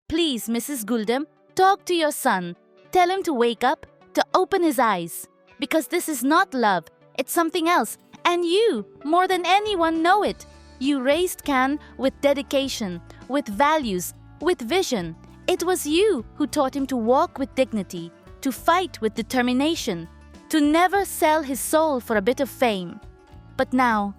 Please, Mrs. Guldam, talk to your son. Tell him to wake up, to open his eyes. Because this is not love, it's something else. And you, more than anyone, know it. You raised Can with dedication, with values, with vision. It was you who taught him to walk with dignity, to fight with determination, to never sell his soul for a bit of fame. But now,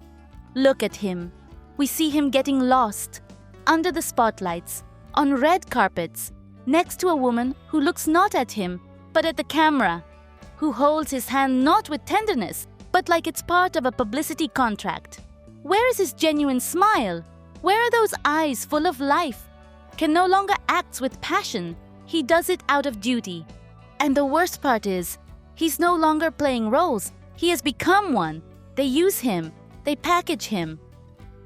look at him. We see him getting lost, under the spotlights, on red carpets, next to a woman who looks not at him, but at the camera, who holds his hand not with tenderness, but like it's part of a publicity contract. Where is his genuine smile? Where are those eyes full of life? Can no longer act with passion. He does it out of duty. And the worst part is, he's no longer playing roles. He has become one. They use him. They package him.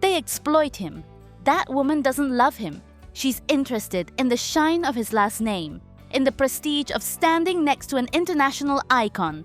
They exploit him. That woman doesn't love him. She's interested in the shine of his last name, in the prestige of standing next to an international icon.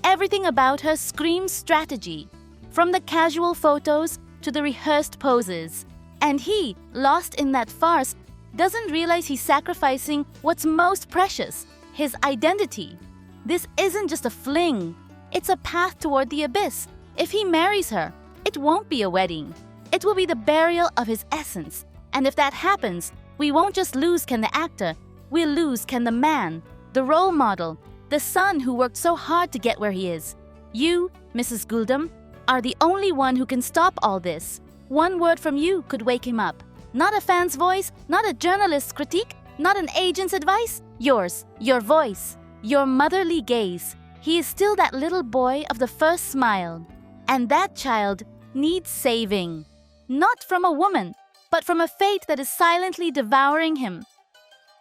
Everything about her screams strategy, from the casual photos to the rehearsed poses. And he, lost in that farce, doesn't realize he's sacrificing what's most precious, his identity. This isn't just a fling. It's a path toward the abyss. If he marries her, it won't be a wedding. It will be the burial of his essence. And if that happens, we won't just lose Ken the actor, we'll lose Ken the man, the role model, the son who worked so hard to get where he is. You, Mrs. Guldam, are the only one who can stop all this. One word from you could wake him up. Not a fan's voice, not a journalist's critique, not an agent's advice. Yours, your voice, your motherly gaze. He is still that little boy of the first smile. And that child needs saving. Not from a woman, but from a fate that is silently devouring him.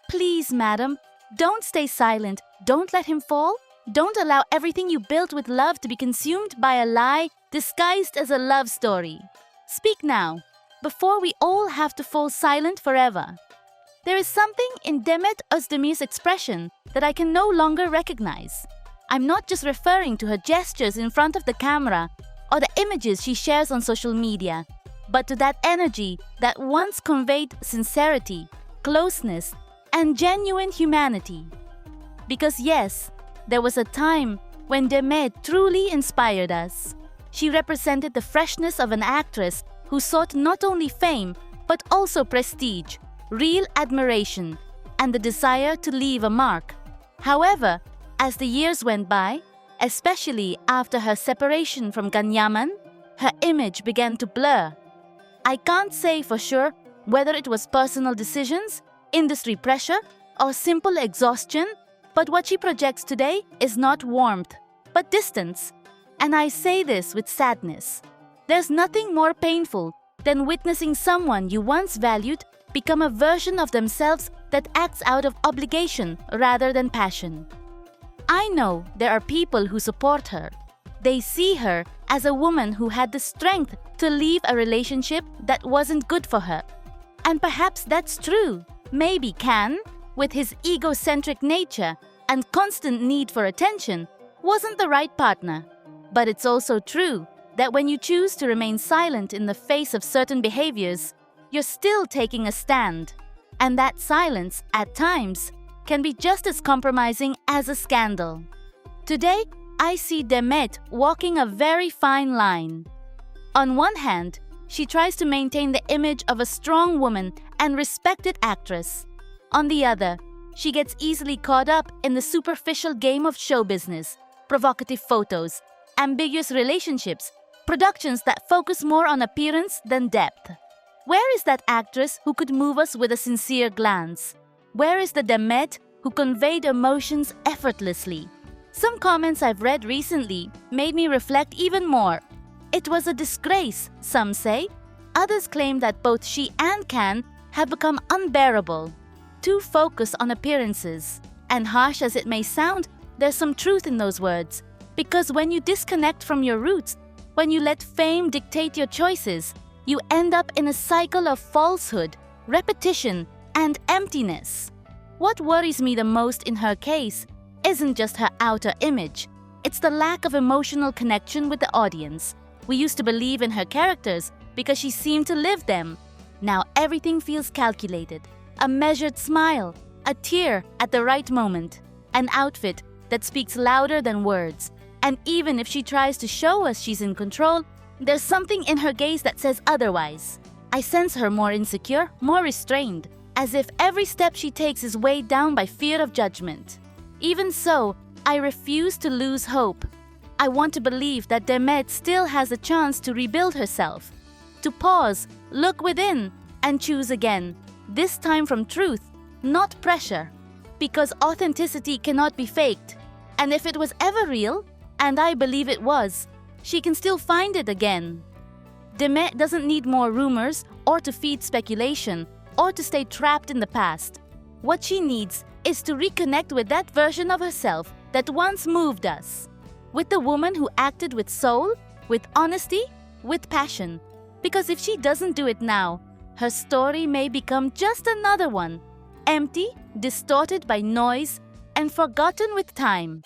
Please, madam, don't stay silent. Don't let him fall. Don't allow everything you built with love to be consumed by a lie disguised as a love story. Speak now, before we all have to fall silent forever. There is something in Demet Özdemir's expression that I can no longer recognize. I'm not just referring to her gestures in front of the camera or the images she shares on social media, but to that energy that once conveyed sincerity, closeness, and genuine humanity. Because yes, there was a time when Demet truly inspired us. She represented the freshness of an actress who sought not only fame, but also prestige, real admiration, and the desire to leave a mark. However, as the years went by, especially after her separation from Yaman, her image began to blur. I can't say for sure whether it was personal decisions, industry pressure, or simple exhaustion, but what she projects today is not warmth, but distance. And I say this with sadness. There's nothing more painful than witnessing someone you once valued become a version of themselves that acts out of obligation rather than passion. I know there are people who support her. They see her as a woman who had the strength to leave a relationship that wasn't good for her. And perhaps that's true. Maybe Can, with his egocentric nature and constant need for attention, wasn't the right partner. But it's also true that when you choose to remain silent in the face of certain behaviors, you're still taking a stand. And that silence, at times, can be just as compromising as a scandal. Today, I see Demet walking a very fine line. On one hand, she tries to maintain the image of a strong woman and respected actress. On the other, she gets easily caught up in the superficial game of show business, provocative photos, ambiguous relationships, productions that focus more on appearance than depth. Where is that actress who could move us with a sincere glance? Where is the Demet who conveyed emotions effortlessly? Some comments I've read recently made me reflect even more. It was a disgrace, some say. Others claim that both she and Can have become unbearable, too focused on appearances. And harsh as it may sound, there's some truth in those words. Because when you disconnect from your roots, when you let fame dictate your choices, you end up in a cycle of falsehood, repetition, and emptiness. What worries me the most in her case isn't just her outer image. It's the lack of emotional connection with the audience. We used to believe in her characters because she seemed to live them. Now everything feels calculated, a measured smile, a tear at the right moment, an outfit that speaks louder than words. And even if she tries to show us she's in control, there's something in her gaze that says otherwise. I sense her more insecure, more restrained, as if every step she takes is weighed down by fear of judgment. Even so, I refuse to lose hope. I want to believe that Demet still has a chance to rebuild herself, to pause, look within, and choose again, this time from truth, not pressure. Because authenticity cannot be faked, and if it was ever real, and I believe it was, she can still find it again. Demet doesn't need more rumors or to feed speculation or to stay trapped in the past. What she needs is to reconnect with that version of herself that once moved us. With the woman who acted with soul, with honesty, with passion. Because if she doesn't do it now, her story may become just another one, empty, distorted by noise, and forgotten with time.